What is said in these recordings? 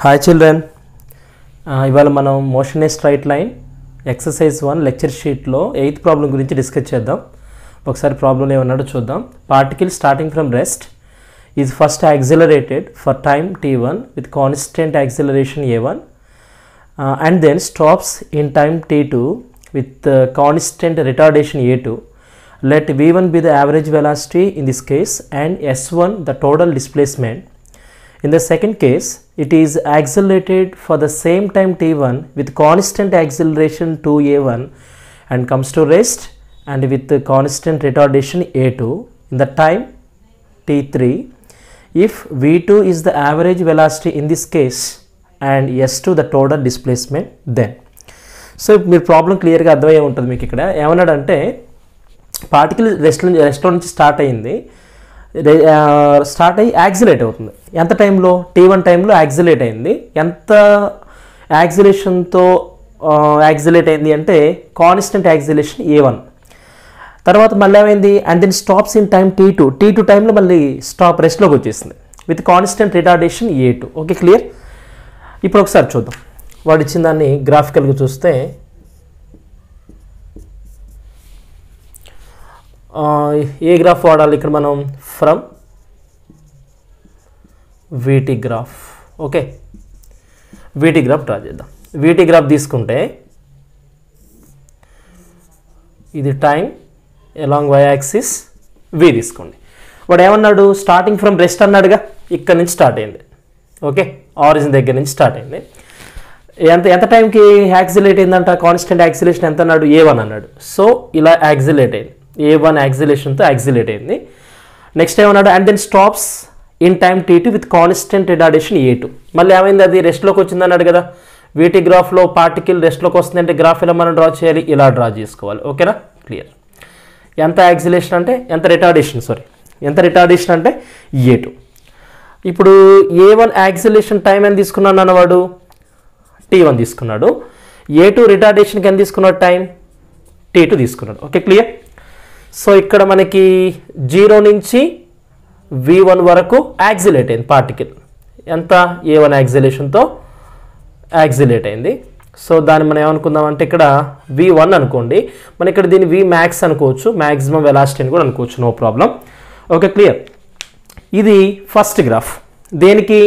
Hi children, ఇవాళ మనం motion a straight line exercise 1 lecture షీట్లో 8th ప్రాబ్లం గురించి డిస్కస్ చేద్దాం. ఒకసారి ప్రాబ్లం ఏమన్నాడో చూద్దాం. Particle starting from rest is first accelerated for time t1 with constant acceleration a1 and then stops in time t2 with constant retardation a2. Let v1 be the average velocity in this case and s1 the total displacement. In the second case, it is accelerated for the same time t1 with constant acceleration 2a1 and comes to rest and with the constant retardation a2 in the time t3. If v2 is the average velocity in this case and s2 the total displacement, then. So, మీరు problem క్లియర్గా అర్థమయ్యే ఉంటుంది మీకు. ఇక్కడ ఏమన్నాడంటే particle రెస్ట్లో నుంచి start అయ్యింది, start అయ్యి యాక్సిలేట్ అవుతుంది. ఎంత టైంలో? t1 టైంలో యాక్సిలేట్ అయింది. ఎంత యాక్సిలేషన్తో యాక్సిలేట్ అయింది అంటే కాన్స్టెంట్ యాక్సిలేషన్ a1. తర్వాత మళ్ళీ ఏమైంది? And then stops in time t2 టైంలో మళ్ళీ స్టాప్ రెస్ట్లోకి వచ్చేసింది with constant retardation a2. Okay, clear? ఇప్పుడు ఒకసారి చూద్దాం. వాడు ఇచ్చిన దాన్ని గ్రాఫికల్గా చూస్తే ఏ గ్రాఫ్ వాడాలి ఇక్కడ మనం? From వీటీ graph. Okay, వీటీ graph draw చేద్దాం. వీటీ గ్రాఫ్ తీసుకుంటే ఇది టైం అలాంగ్ వై యాక్సిస్ వి తీసుకోండి. వాడు ఏమన్నాడు? స్టార్టింగ్ ఫ్రమ్ రెస్ట్ అన్నాడుగా, ఇక్కడ నుంచి స్టార్ట్ అయింది. ఓకే, ఆరిజిన్ దగ్గర నుంచి స్టార్ట్ అయింది. ఎంత టైంకి యాక్సిలేట్ అయిందంట? కాన్స్టెంట్ యాక్సిలేషన్ ఎంత అన్నాడు? a1 అన్నాడు. సో ఇలా యాక్సిలేట్ అయింది, a1 యాక్సిలేషన్తో యాక్సిలేట్ అయింది. నెక్స్ట్ ఏమన్నాడు? And then stops in time t2 with constant retardation a2. మళ్ళీ ఏమైంది? అది రెస్ట్లోకి వచ్చింది అన్నాడు కదా. వీటి గ్రాఫ్లో పార్టికల్ రెస్ట్లోకి వస్తుందంటే గ్రాఫ్ ఇలా మనం డ్రా చేయాలి, ఇలా డ్రా చేసుకోవాలి. ఓకేనా? క్లియర్. ఎంత యాక్సిలేషన్ అంటే ఎంత రిటార్డేషన్, ఎంత రిటార్డేషన్ అంటే a2. ఇప్పుడు a1 యాక్సిలేషన్ టైం ఎంత తీసుకున్నాడు అన్నవాడు? t1 తీసుకున్నాడు. a2 రిటార్డేషన్కి ఎంత తీసుకున్నాడు? టైం t2 తీసుకున్నాడు. Okay, clear? సో ఇక్కడ మనకి 0 నుంచి v1 వరకు యాక్సిలేట్ అయింది పార్టికల్. ఎంత? a1 యాక్సిలేషన్తో యాక్సిలేట్ అయింది. సో దాన్ని మనం ఏమనుకుందాం అంటే ఇక్కడ v1 అనుకోండి, మనం ఇక్కడ దీన్ని v max అనుకోవచ్చు, మ్యాక్సిమం వెలాసిటీ అని కూడా అనుకోవచ్చు, నో ప్రాబ్లం. Okay, clear? ఇది ఫస్ట్ గ్రాఫ్. దేనికి?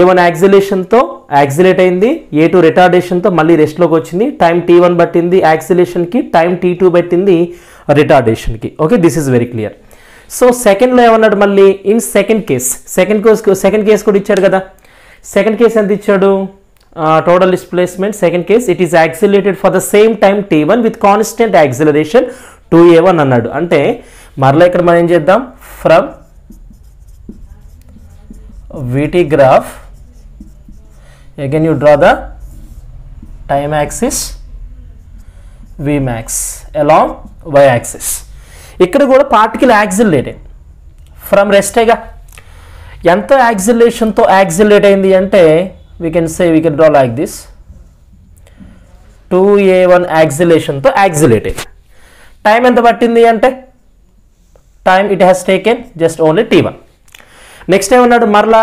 a1 యాక్సిలేషన్తో యాక్సిలేట్ అయింది, a2 రిటార్డేషన్తో మళ్ళీ రెస్ట్లోకి వచ్చింది, టైం t1 పట్టింది యాక్సిలేషన్కి, టైం t2 పట్టింది రిటార్డేషన్కి. Okay, this is very clear. So సెకండ్లో ఏమన్నాడు? మళ్ళీ ఇన్ సెకండ్ కేస్ కూడా ఇచ్చాడు కదా. సెకండ్ కేస్ ఎంత ఇచ్చాడు? Total displacement second case it is accelerated for the same time t1 with constant acceleration 2a1 అన్నాడు. అంటే మరలా ఇక్కడ మనం ఏం చేద్దాం? From VT graph, again you draw the time axis V max along y axis. ఇక్కడ కూడా పార్టికల్ యాక్సిలేట్ అయింది ఫ్రమ్ రెస్టేగా. ఎంత యాక్సిలేషన్తో యాక్సిలేట్ అయింది అంటే we can draw like this, 2a1 యాక్సిలేషన్తో యాక్సిలేట్ అయింది. టైం ఎంత పట్టింది అంటే time it has taken just only t1. Next ఏమన్నాడు? మరలా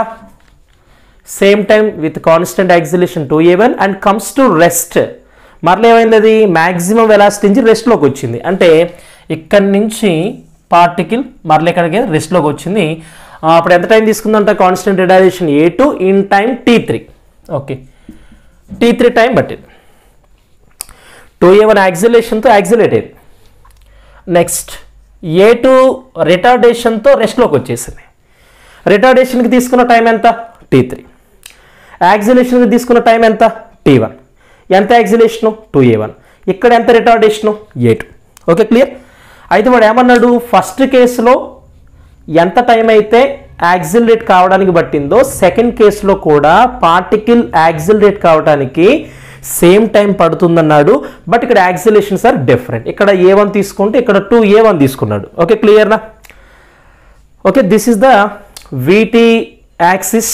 same time with constant acceleration 2a1 and comes to rest. మరలా ఏమైంది? అది మ్యాక్సిమం వెలాసిటీ నుంచి రెస్ట్లోకి వచ్చింది. అంటే ఇక్కడి నుంచి పార్టికల్ మరలా ఇక్కడికి రెస్ట్లోకి వచ్చింది. అప్పుడు ఎంత టైం తీసుకుందంట? Constant retardation a2 in time t3. Okay, t3 time పట్టింది. 2a1 యాక్సిలేషన్తో యాక్సిలేట్ అయింది. నెక్స్ట్ a2 రిటార్డేషన్తో రెస్ట్లోకి వచ్చేసింది. రిటార్డేషన్కి తీసుకున్న టైం ఎంత? t3. యాక్సిలేషన్కి తీసుకున్న టైం ఎంత? t1. ఎంత యాక్సిలేషను? 2a1. ఇక్కడ ఎంత రిటార్డేషను? a2. Okay, clear? అయితే వాడు ఏమన్నాడు? ఫస్ట్ కేసులో ఎంత టైం అయితే యాక్సిలరేట్ కావడానికి పట్టిందో సెకండ్ కేసులో కూడా పార్టికల్ యాక్సిలరేట్ కావడానికి సేమ్ టైం పడుతుందన్నాడు. బట్ ఇక్కడ యాక్సిలేషన్స్ ఆర్ డిఫరెంట్. ఇక్కడ a1 తీసుకుంటే ఇక్కడ 2a1 తీసుకున్నాడు. ఓకే, క్లియర్నా? Okay, this is the VT axis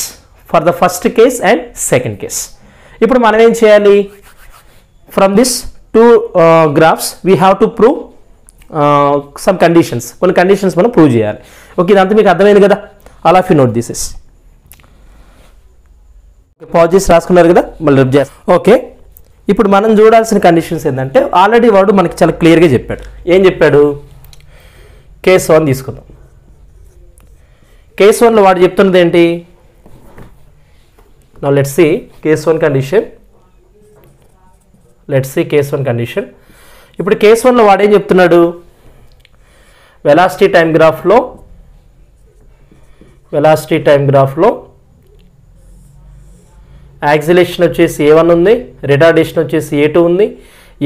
for the first case and second case. ఇప్పుడు మనం ఏం చేయాలి? From this two graphs we have to prove some conditions. కొన్ని కండిషన్స్ మనం ప్రూవ్ చేయాలి. ఓకే, ఇదంతా మీకు అర్థమైంది కదా? All of you note this is pause చేసి రాసుకున్నారు కదా, మళ్ళీ రేపు చేస్తాం. ఓకే, ఇప్పుడు మనం చూడాల్సిన కండిషన్స్ ఏంటంటే ఆల్రెడీ వాడు మనకి చాలా క్లియర్గా చెప్పాడు. ఏం చెప్పాడు? కేస్ 1 తీసుకుందాం. కేస్ 1లో వాడు చెప్తున్నది ఏంటి? Now let's see case 1 condition. Case 1 condition. ఇప్పుడు కేస్ 1లో వాడు ఏం చెప్తున్నాడు? వెలాసిటీ టైం గ్రాఫ్లో యాక్సిలేషన్ వచ్చేసి a1 ఉంది, రిటార్డేషన్ వచ్చేసి a2 ఉంది.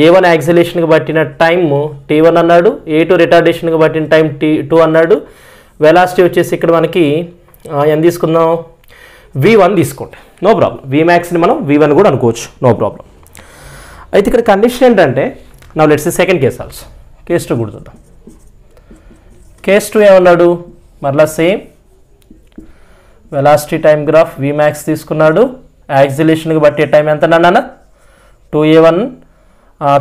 a1 యాక్సిలేషన్కి పట్టిన టైం t1 అన్నాడు, a2 రిటార్డేషన్కి పట్టిన టైం t2 అన్నాడు. వెలాసిటీ వచ్చేసి ఇక్కడ మనకి ఎంత తీసుకుందాం? v1 తీసుకోండి, నో ప్రాబ్లం. vmaxని మనం v1 కూడా అనుకోవచ్చు, నో ప్రాబ్లం. అయితే ఇక్కడ కండిషన్ ఏంటంటే, now let's see second case also. Case 2 కూడా చూద్దాం. కేస్ 2 ఏమన్నాడు? మరలా same velocity time graph vmax తీసుకున్నాడు. యాక్సిలేషన్కి బట్టే టైం ఎంత అన్నాడు? 2a1.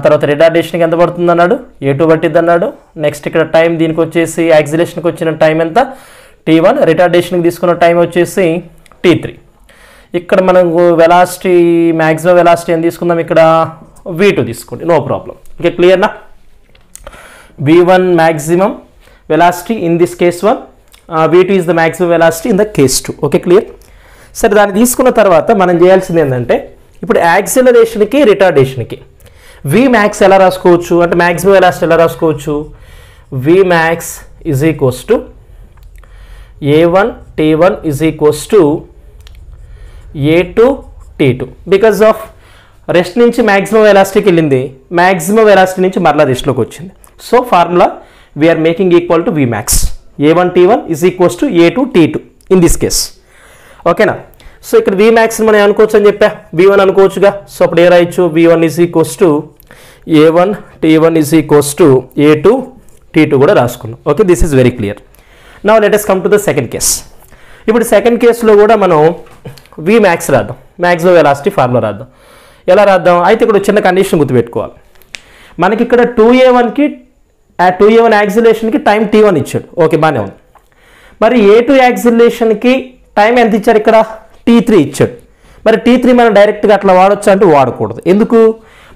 తర్వాత రిటార్డేషన్కి ఎంత పడుతుంది అన్నాడు? a2 పట్టిద్ది అన్నాడు. నెక్స్ట్ ఇక్కడ టైం దీనికి వచ్చేసి యాక్సిలేషన్కి వచ్చిన టైం ఎంత? t1. రిటార్డేషన్కి తీసుకున్న టైం వచ్చేసి t3. ఇక్కడ మనం వెలాసిటీ మ్యాక్సిమం వెలాసిటీ ఎంత తీసుకుందాం? ఇక్కడ v2 తీసుకోండి, నో ప్రాబ్లం. ఓకే, క్లియర్నా? v1 maximum velocity in this case 1, v2 is the maximum velocity in the case 2. Okay, clear? సరే, దాన్ని తీసుకున్న తర్వాత మనం చేయాల్సింది ఏంటంటే, ఇప్పుడు యాక్సిలరేషన్కి రిటార్డేషన్కి vmax ఎలా రాసుకోవచ్చు అంటే మ్యాక్సిమం వెలాసిటీ ఎలా రాసుకోవచ్చు? vmax is equals to a1 t1 is equals to a2 t2. Because of rest నుంచి మ్యాక్సిమం వెలాసిటీకి వెళ్ళింది, మ్యాక్సిమం వెలాసిటీ నుంచి మరలా రెస్ట్లోకి వచ్చింది. So formula we're making equal to vmax. a1 t1 is equals to a2 t2 in this case. ఓకేనా? So ఇక్కడ vmax మనం అనుకోవచ్చు అని చెప్పా, v1 అనుకోవచ్చుగా. సో అప్పుడు ఏ రాయొచ్చు? v1 is equals to a1 t1 is equals to a2 t2 కూడా రాసుకున్నాం. Okay, this is very clear. Now let us come to the second case. ఇప్పుడు సెకండ్ కేసులో కూడా మనం vmax రాద్దాం, మ్యాక్సిమం వెలాసిటీ ఫార్ములా రాద్దాం. ఎలా రాద్దాం? అయితే ఇక్కడ చిన్న కండిషన్ గుర్తుపెట్టుకోవాలి. మనకి ఇక్కడ 2a1కి 2a1 యాక్సిలేషన్కి టైం t1 ఇచ్చాడు. ఓకే, బాగానే ఉంది. మరి a2 యాక్సిలేషన్కి టైం ఎంత ఇచ్చారు? ఇక్కడ t3 ఇచ్చాడు. మరి t3 మనం డైరెక్ట్గా అట్లా వాడచ్చు అంటే వాడకూడదు. ఎందుకు?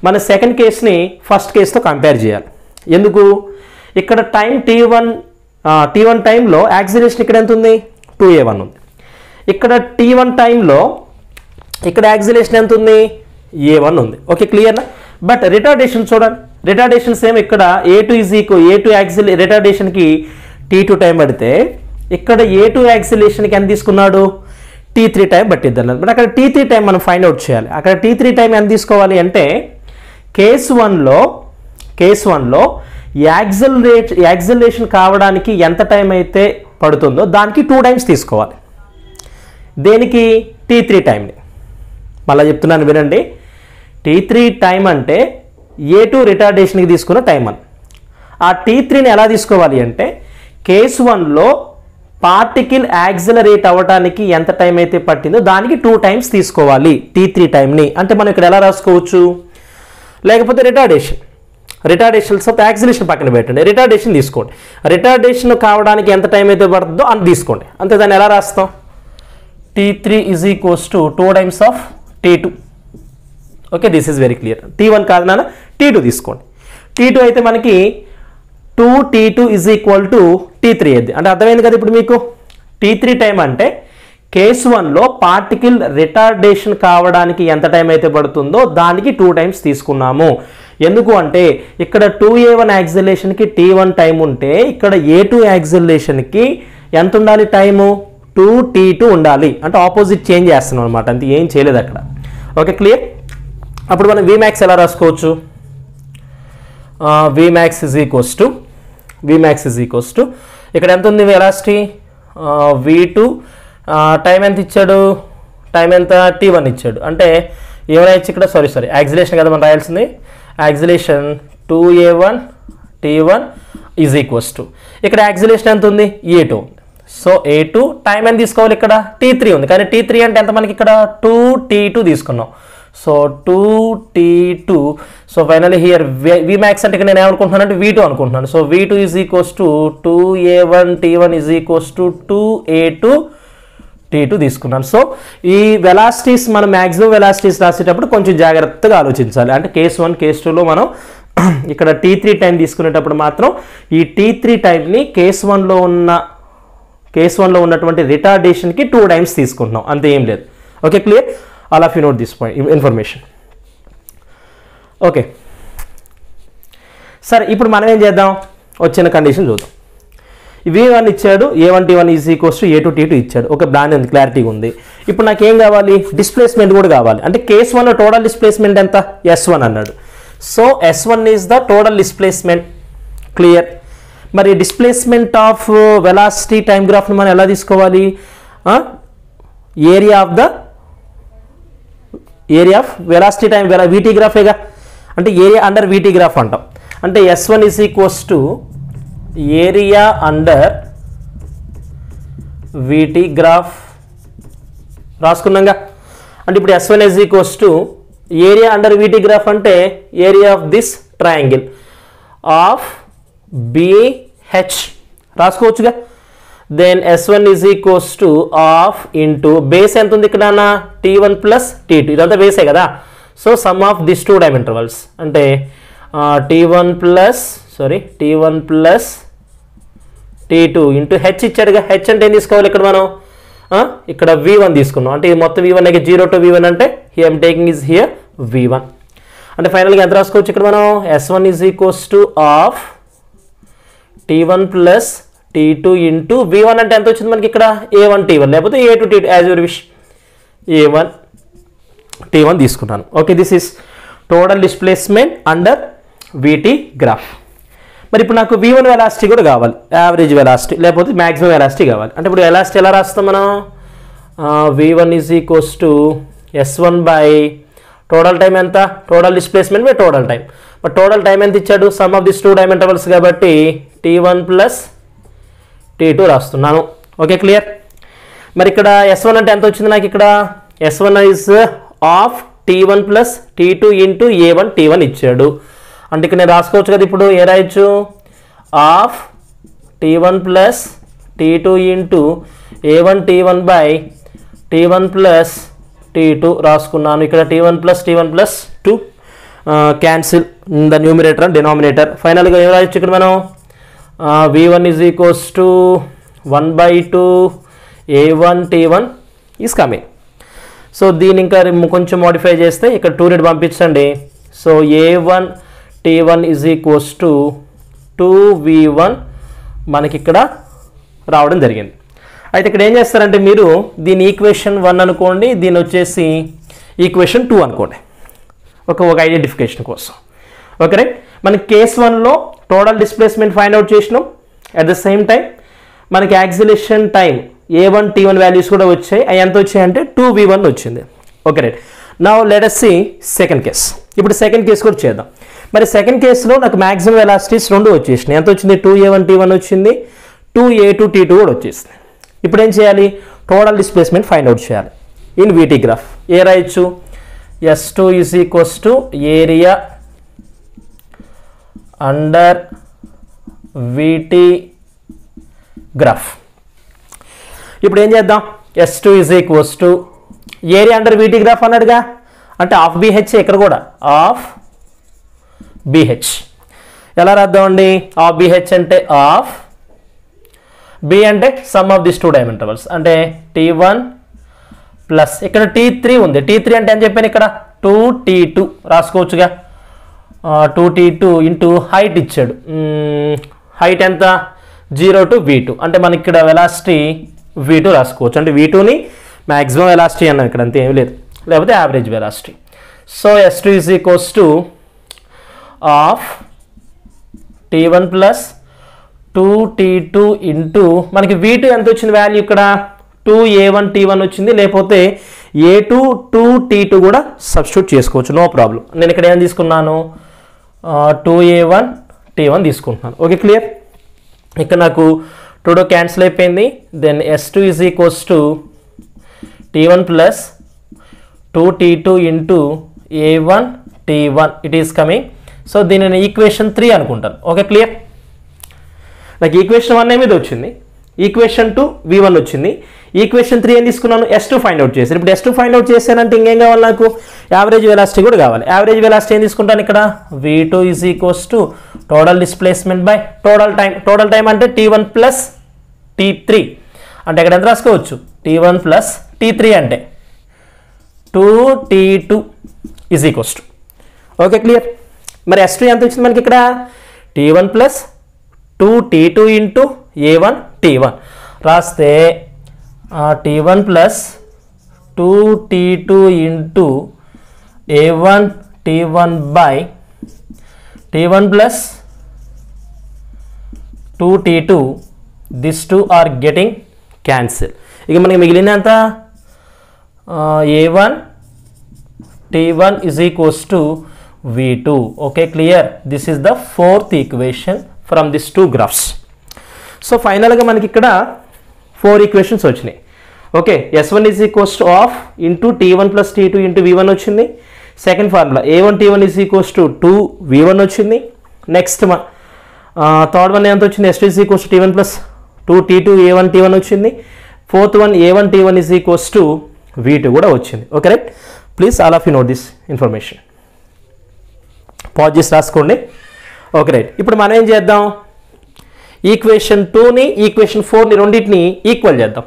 మన సెకండ్ కేస్ని ఫస్ట్ కేస్తో కంపేర్ చేయాలి. ఎందుకు? ఇక్కడ టైం t1 టైంలో యాక్సిలేషన్ ఇక్కడ ఎంత ఉంది? 2a1 ఉంది. ఇక్కడ t1 టైంలో ఇక్కడ యాక్సిలేషన్ ఎంత ఉంది? a1 ఉంది. ఓకే, క్లియర్నా? బట్ రిటార్డేషన్ చూడండి, రిటార్డేషన్ సేమ్. ఇక్కడ a2 రిటార్డేషన్కి t2 టైం పడితే ఇక్కడ a2 యాక్సిలేషన్కి ఎంత తీసుకున్నాడు? t3 టైం పట్టిద్ది అన్నారు. బట్ అక్కడ t3 టైం మనం ఫైండ్ అవుట్ చేయాలి. అక్కడ t3 టైం ఎంత తీసుకోవాలి అంటే కేస్ 1లో యాక్సిలేషన్ కావడానికి ఎంత టైం అయితే పడుతుందో దానికి 2 టైమ్స్ తీసుకోవాలి. దేనికి? t3 టైంని. మళ్ళీ చెప్తున్నాను వినండి. t3 టైం అంటే a2 రిటార్డేషన్కి తీసుకున్న టైం అని. ఆ t3ని ఎలా తీసుకోవాలి అంటే కేస్ 1లో పార్టికల్ యాక్సిలరేట్ అవ్వడానికి ఎంత టైం అయితే పట్టిందో దానికి 2 టైమ్స్ తీసుకోవాలి t3 టైంని. అంటే మనం ఇక్కడ ఎలా రాసుకోవచ్చు? లేకపోతే రిటార్డేషన్ సో యాక్సిలేషన్ పక్కన పెట్టండి, రిటార్డేషన్ తీసుకోండి. రిటార్డేషన్ కావడానికి ఎంత టైం అయితే పడుతుందో అంత తీసుకోండి. అంతే, దాన్ని ఎలా రాస్తాం? t3 is equals to 2 times of t2. Okay, this is very clear. t1 కాదు నాన్న, t2 తీసుకోండి. t2 అయితే మనకి 2t2 is equal to t3 అయింది. అంటే అర్థమైంది కదా ఇప్పుడు మీకు? t3 టైం అంటే కేస్ 1లో పార్టికల్ రిటార్డేషన్ కావడానికి ఎంత టైం అయితే పడుతుందో దానికి 2 టైమ్స్ తీసుకున్నాము. ఎందుకు అంటే ఇక్కడ 2a1 యాక్సిలేషన్కి t1 టైం ఉంటే ఇక్కడ a2 యాక్సిలేషన్కి ఎంత ఉండాలి టైము? 2t2 ఉండాలి. అంటే ఆపోజిట్ చేంజ్ చేస్తున్నాం అనమాట, అంతే, ఏం చేయలేదు అక్కడ. Okay, clear? అప్పుడు మనం vmax ఎలా రాసుకోవచ్చు? vmax is equals to ఇక్కడ ఎంత ఉంది వెలాసిటీ? v2 టైం ఎంత ఇచ్చాడు? టైం ఎంత? t1 ఇచ్చాడు. అంటే ఏమైనా ఇచ్చి ఇక్కడ సారీ యాక్సిలేషన్ కదా మనం రాయాల్సింది. Acceleration 2a1 t1 is equals to ఇక్కడ యాక్సిలేషన్ ఎంత ఉంది? a2. సో a2 టైం ఎంత తీసుకోవాలి? ఇక్కడ t3 ఉంది, కానీ t3 అంటే ఎంత మనకి? ఇక్కడ 2t2 తీసుకున్నాం. So 2t2. So finally here vmax అంటే నేను ఏమనుకుంటున్నాను అంటే v2 అనుకుంటున్నాను. So v2 is equals to 2a1 t1 is equals to 2a2 T2 తీసుకున్నాను. సో ఈ వెలాసిటీస్ మనం మ్యాక్సిమం వెలాసిటీస్ రాసేటప్పుడు కొంచెం జాగ్రత్తగా ఆలోచించాలి. అంటే కేస్ 1 కేస్ 2లో మనం ఇక్కడ T3 టైం తీసుకునేటప్పుడు మాత్రం ఈ T3 టైంని కేస్ 1లో ఉన్నటువంటి రిటార్డేషన్కి 2 టైమ్స్ తీసుకుంటున్నాం, అంతే, ఏం లేదు. Okay, clear? All of you note this point information. Okay, సరే, ఇప్పుడు మనం ఏం చేద్దాం, వచ్చిన కండిషన్ చూద్దాం. V1 ఇచ్చాడు, A1 T1 is equals to A2 T2 ఇచ్చాడు. ఓకే, బాగానే ఉంది, క్లారిటీగా ఉంది. ఇప్పుడు నాకు ఏం కావాలి, డిస్ప్లేస్మెంట్ కూడా కావాలి. అంటే కేస్ 1లో టోటల్ డిస్ప్లేస్మెంట్ ఎంత, S1 అన్నాడు. So S1 is the total displacement. Clear? మరి డిస్ప్లేస్మెంట్ ఆఫ్ వెలాసిటీ టైం గ్రాఫ్ని మనం ఎలా తీసుకోవాలి, area of velocity time VT గ్రాఫేగా, అంటే ఏరియా అండర్ VT గ్రాఫ్ అంటాం. అంటే S1 is equals to area under VT graph రాసుకున్నాగా. అంటే ఇప్పుడు S1 is equals to area under VT graph అంటే area of this triangle of BH రాసుకోవచ్చుగా. Then S1 is equals to half into base ఎంత ఉంది ఇక్కడ, T1 ప్లస్ T2, ఇదంతా బేసే కదా. So some of this 2 time intervals అంటే T1 plus T2 into H ఇచ్చాడుగా. H అంటే ఏం తీసుకోవాలి ఇక్కడ మనం, ఇక్కడ V1 తీసుకున్నాం. అంటే ఇది మొత్తం V1 అయితే 0 to V1 అంటే I'm taking is here V1. అంటే ఫైనల్గా ఎంత రాసుకోవచ్చు ఇక్కడ మనం, S1 is equals to of T1 plus T2 into V1 అంటే ఎంత వచ్చింది మనకి ఇక్కడ, A1 T1 లేకపోతే A2 T2 as your wish. A1 T1 తీసుకున్నాను. Okay, this is total displacement under VT graph. మరి ఇప్పుడు నాకు V1 వెలాసిటీ కూడా కావాలి, యావరేజ్ వెలాసిటీ లేకపోతే మ్యాక్సిమం వెలాసిటీ కావాలి. అంటే ఇప్పుడు వెలాసిటీ ఎలా రాస్తాం మనం, V1 is equals to S1 by total time ఎంత, total displacement by total time. But total time ఎంత ఇచ్చాడు, sum of this 2 time intervals కాబట్టి T1 ప్లస్ T2 రాస్తున్నాను. Okay, clear? మరి ఇక్కడ S1 అంటే ఎంత వచ్చింది నాకు ఇక్కడ, S1 is of T1 plus T2 into A1 T1 ఇచ్చాడు. అంటే ఇక్కడ నేను రాసుకోవచ్చు కదా, ఇప్పుడు ఏ రాయొచ్చు, of T1 plus T2 into A1 T1 by T1 plus T2 రాసుకున్నాను. ఇక్కడ T1 plus 2 cancel in the న్యూమిరేటర్ and denominator. ఫైనల్గా ఏం రాయొచ్చు ఇక్కడ మనం, V1 is equals to 1/2 A1 T1 is coming. So దీన్ని ఇంకా కొంచెం మోడిఫై చేస్తే ఇక్కడ 2 రేట్ పంపించండి. So A1 T1 is equals to 2V1 మనకి ఇక్కడ రావడం జరిగింది. అయితే ఇక్కడ ఏం చేస్తారంటే మీరు దీని ఈక్వేషన్ 1 అనుకోండి, దీని వచ్చేసి ఈక్వేషన్ 2 అనుకోండి, ఒక ఐడెంటిఫికేషన్ కోసం. Okay right? మనకి కేస్ 1లో టోటల్ డిస్ప్లేస్మెంట్ ఫైండ్ అవుట్ చేసినాం. అట్ ద సేమ్ టైం మనకి acceleration time A1 T1 values కూడా వచ్చాయి. అవి ఎంత వచ్చాయంటే 2V1 వచ్చింది. Okay right? Now let us see second case. ఇప్పుడు సెకండ్ కేస్ కూడా చేద్దాం. మరి సెకండ్ కేసులో నాకు మ్యాక్సిమం వెలాసిటీస్ 2 వచ్చేసినాయి. ఎంత వచ్చింది, 2A1 T1 వచ్చింది, 2A2 T2 కూడా వచ్చేసింది. ఇప్పుడు ఏం చేయాలి, టోటల్ డిస్ప్లేస్మెంట్ ఫైండ్ అవుట్ చేయాలి ఇన్ VT గ్రాఫ్. ఏ రాయొచ్చు, S2 is equals to area under VT graph. ఇప్పుడు ఏం చేద్దాం, S2 is equals to area under VT graph అన్నాడుగా, అంటే ఆఫ్ BH ఇక్కడ కూడా ఆఫ్ BH. ఎలా రాద్దామండి, ఆఫ్ BH అంటే ఆఫ్ B అంటే sum of this 2 time intervals అంటే T1 ప్లస్ ఇక్కడ T3 ఉంది. T3 అంటే అని చెప్పాను ఇక్కడ 2T2 రాసుకోవచ్చుగా. 2T2 ఇంటూ హైట్ ఇచ్చాడు. హైట్ ఎంత, 0 to V2 అంటే మనకి ఇక్కడ వెలాసిటీ V2 రాసుకోవచ్చు. అంటే V2ని మ్యాక్సిమం వెలాసిటీ అన్నాం ఇక్కడ, అంతే ఏమి లేదు, లేకపోతే average velocity. So S2 is equals to of T1 plus 2T2 into మనకి V2 ఎంత వచ్చింది వాల్యూ ఇక్కడ, 2A1 T1 వచ్చింది, లేకపోతే A2 2T2 కూడా సబ్స్టిట్యూట్ చేసుకోవచ్చు, నో ప్రాబ్లం. నేను ఇక్కడ ఏం తీసుకున్నాను, 2A1 T1 తీసుకుంటున్నాను. Okay, clear? ఇక్కడ నాకు 2 క్యాన్సిల్ అయిపోయింది. Then S2 is equals to T1 plus 2T2 into A1 T1 it is coming. So దీనిని ఈక్వేషన్ 3 అనుకుంటాను. Okay, clear? నాకు ఈక్వేషన్ 1 ఏమిది వచ్చింది, ఈక్వేషన్ 2 v1 వచ్చింది. ఈక్వేషన్ 3 ఏం తీసుకున్నాను, S2 ఫైండ్ అవుట్ చేశాను. ఇప్పుడు S2 ఫైండ్ అవుట్ చేశానంటే ఇంకేం కావాలి నాకు, యావరేజ్ వెలాసిటీ కూడా కావాలి. యావరేజ్ వెలాసిటీ ఏం తీసుకుంటాను ఇక్కడ, v2 is equals to total displacement by total time. Total time అంటే t1 ప్లస్ t3 అంటే ఇక్కడ ఎంత రాసుకోవచ్చు, t1 ప్లస్ t3 అంటే 2t2 is equals to. Okay clear. మరి S2 ఎంత వచ్చింది మనకి ఇక్కడ, t1 plus 2t2 into a1 t1 రాస్తే t1 plus 2t2 into a1 t1 by t1 plus 2t2, this 2 are getting cancel. ఇక మనకి మిగిలినంత a1 t1 is equals to v2. okay clear, this is the fourth equation from these two graphs. so final గా మనకి ఇక్కడ 4 equations వచ్చినాయి. Okay, s1 is equals to of into t1 plus t2 into v1 వచ్చింది. Second formula a1 t1 is equals to 2 v1 వచ్చింది. Next third one ఎంత వచ్చింది, s2 is equals to t1 plus 2 t2 a1 t1 వచ్చింది. Fourth one a1 t1 is equals to v2 కూడా వచ్చింది. Okay right, please all of you note this information. Pause చేసి రాసుకోండి. Okay right, ఇప్పుడు మనం ఏం చేద్దాం, ఈక్వేషన్ 2ని ఈక్వేషన్ 4ని రెండింటిని ఈక్వల్ చేద్దాం.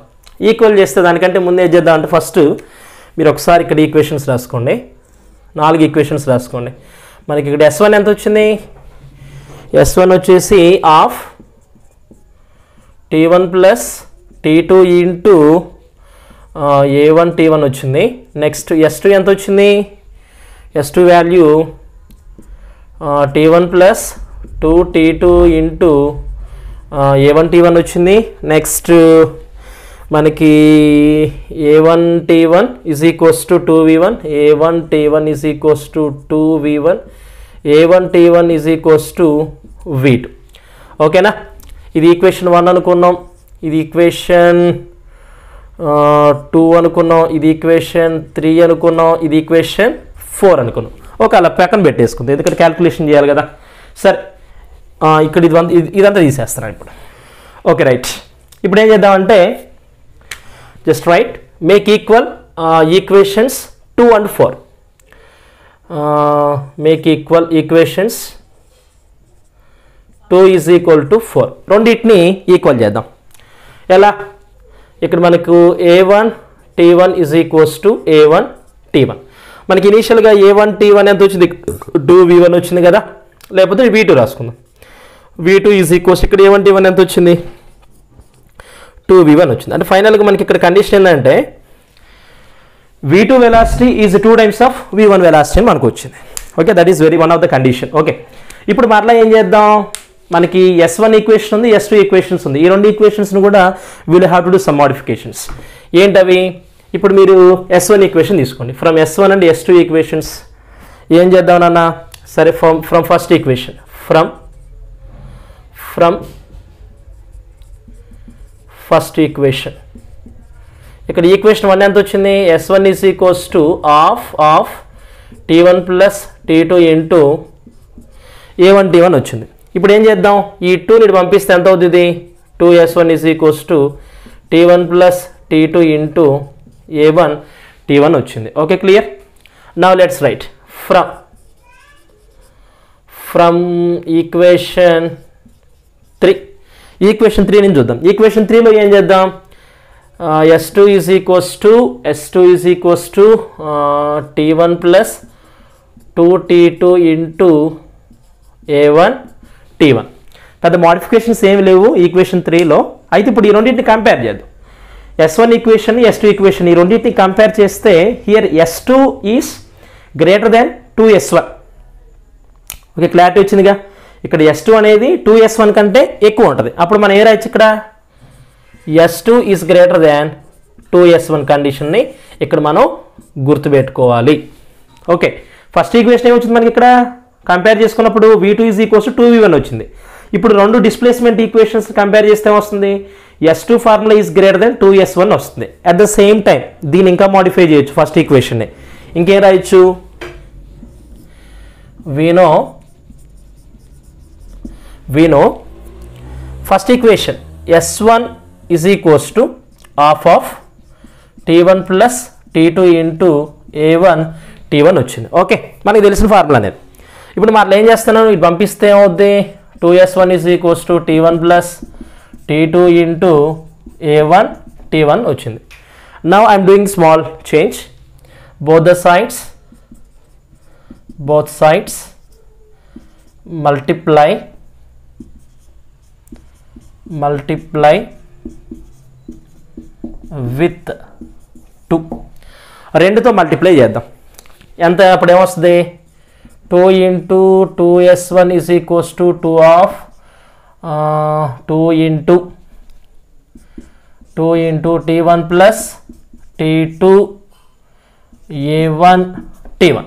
ఈక్వల్ చేస్తే దానికంటే ముందు ఏం చేద్దాం అంటే ఫస్ట్ మీరు ఒకసారి ఇక్కడ ఈక్వేషన్స్ రాసుకోండి, 4 ఈక్వేషన్స్ రాసుకోండి. మనకి ఇక్కడ s1 ఎంత వచ్చింది, s1 వచ్చేసి of t1 plus t2 into a1 t1 వచ్చింది. నెక్స్ట్ s2 ఎంత వచ్చింది, s2 value t1 plus 2t2 into a1 t1 వచ్చింది. నెక్స్ట్ మనకి a1 t1 is equals to 2v1, a1 t1 is equals to 2v1, a1 t1 is equals to v2. ఓకేనా, ఇది equation 1 అనుకున్నాం, ఇది equation 2 అనుకున్నాం, ఇది ఈక్వేషన్ 3 అనుకున్నాం, ఇది ఈక్వేషన్ 4 అనుకున్నాం. ఓకే, అలా పక్కన పెట్టేసుకుంది ఎందుకంటే క్యాల్కులేషన్ చేయాలి కదా. సరే, ఇక్కడ ఇదంతా తీసేస్తున్నాను ఇప్పుడు. ఓకే రైట్, ఇప్పుడు ఏం చేద్దామంటే just right make equal equations 2 and 4. Make equal equations 2 is equal to 4. రెండింటిని ఈక్వల్ చేద్దాం. ఎలా, ఇక్కడ మనకు a1 t1 is equals to a1 t1. మనకి ఇనీషియల్గా a1 t1 ఎంత వచ్చింది, 2v1 వచ్చింది కదా, లేకపోతే v2 రాసుకుందాం. v2 ఈజ్ ఈక్వల్స్ ఇక్కడ a1 t1 ఎంత వచ్చింది, 2v1 వచ్చింది. అంటే ఫైనల్గా మనకి ఇక్కడ కండిషన్ ఏంటంటే v2 velocity is 2 times of v1 velocity అని మనకు వచ్చింది. Okay, that is very one of the condition. Okay, ఇప్పుడు మరలా ఏం చేద్దాం, మనకి s1 ఈక్వేషన్ ఉంది, s2 ఈక్వేషన్స్ ఉంది. ఈ రెండు ఈక్వేషన్స్ను కూడా will have to do some modifications. ఏంటవి, ఇప్పుడు మీరు s1 ఈక్వేషన్ తీసుకోండి. From s1 and s2 equations ఏం చేద్దాం నాన్న, సరే from first equation, from first equation ఇక్కడ ఈక్వేషన్ 1 ఎంత వచ్చింది, s1 is equals to of t1 plus t2 into a1 t1 వచ్చింది. ఇప్పుడు ఏం చేద్దాం, ఈ 2ని పంపిస్తే ఎంత అవుతుంది, 2s1 is equals to t1 plus t2 into a1 t1 వచ్చింది. Okay clear. Now let's write from equation 3. Equation 3 నుంచి చూద్దాం. ఈక్వేషన్ 3లో ఏం చేద్దాం, s2 is equals to t1 plus 2t2 into a1 t1. పెద్ద మోడిఫికేషన్స్ ఏమి లేవు ఈక్వేషన్ 3లో. అయితే ఇప్పుడు ఈ రెండింటిని కంపేర్ చేద్దాం. s1 ఈక్వేషన్, s2 ఈక్వేషన్, ఈ రెండింటిని కంపేర్ చేస్తే here s2 is greater than 2s1. Okay, clarity వచ్చిందిగా. ఇక్కడ s2 అనేది 2s1 కంటే ఎక్కువ ఉంటుంది. అప్పుడు మనం ఏ రాయొచ్చు, ఇక్కడ s2 is greater than 2s1 కండిషన్ని ఇక్కడ మనం గుర్తుపెట్టుకోవాలి. ఓకే, ఫస్ట్ ఈక్వేషన్ ఏమొచ్చింది మనకి ఇక్కడ కంపేర్ చేసుకున్నప్పుడు v2 is equals to 2v1 వచ్చింది. ఇప్పుడు రెండు డిస్ప్లేస్మెంట్ ఈక్వేషన్స్ కంపేర్ చేస్తే వస్తుంది s2 formula is greater than 2s1 వస్తుంది. అట్ ద సేమ్ టైం దీన్ని ఇంకా మోడిఫై చేయొచ్చు. ఫస్ట్ ఈక్వేషన్ని ఇంకేం రాయొచ్చు, we know first equation s1 is equals to half of T1 plus T2 into A1 T1 వచ్చింది. ఓకే, మనకి తెలిసిన ఫార్ములా అనేది. ఇప్పుడు మనం ఏం చేస్తున్నాను, ఇది పంపిస్తే ఏమవుద్ది, 2S1 is equals to T1 plus T2 into A1 T1 వచ్చింది. Now I'm doing small change, both sides multiply with 2. రెండుతో మల్టిప్లై చేద్దాం. ఎంత అప్పుడు ఏమొస్తుంది, 2 into 2S1 is equals to 2 of 2 into T1 plus T2 A1 T1.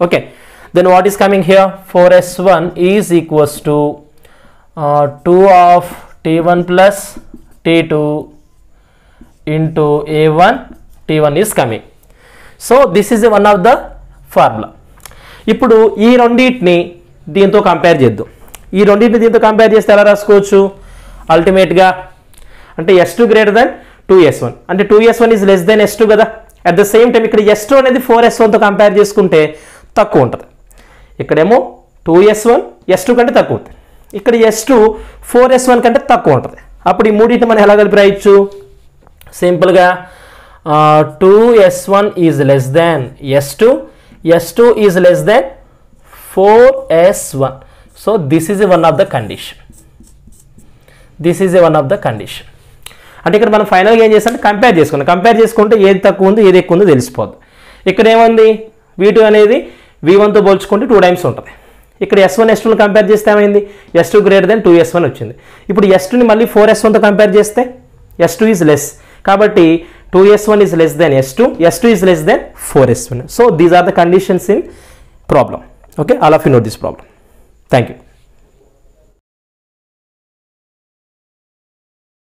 Okay, then what is coming here, 4S1 is equals to 2 of T1 plus T2 into A1 T1 is coming. So this is one of the formula. ఇప్పుడు ఈ రెండింటిని దీంతో compare చేద్దాం. ఈ రెండింటిని దీంతో compare చేస్తే ఎలా రాసుకోవచ్చు, అల్టిమేట్గా అంటే S2 గ్రేటర్ దెన్ 2S1 అంటే 2S1 is less than S2 కదా. అట్ ద సేమ్ టైం ఇక్కడ S2 అనేది 4S1తో కంపేర్ చేసుకుంటే తక్కువ ఉంటుంది. ఇక్కడేమో 2S1 S2 కంటే తక్కువ ఉంటుంది, ఇక్కడ S2 4S1 కంటే తక్కువ ఉంటుంది. అప్పుడు ఈ మూడింటిని మనం ఎలా కలిపి రాయొచ్చు, సింపుల్గా 2S1 is less than S2, S2 is less than 4S1. So this is one of the condition, అంటే ఇక్కడ మనం ఫైనల్గా ఏం చేస్తామంటే కంపేర్ చేసుకుంటే ఏది తక్కువ ఉందో ఏది ఎక్కువ ఉందో తెలిసిపోద్ది. ఇక్కడ ఏముంది, V2 అనేది V1తో పోల్చుకుంటే 2 టైమ్స్ ఉంటుంది. ఇక్కడ S1 S2ని కంపేర్ చేస్తే ఏమైంది, S2 గ్రేటర్ దెన్ 2S1 వచ్చింది. ఇప్పుడు S2ని మళ్ళీ 4S1తో కంపేర్ చేస్తే S2 ఈజ్ లెస్, కాబట్టి 2S1 is less than S2, S2 is less than 4S1. So these are the conditions in problem. Okay, all of you note this problem. Thank you.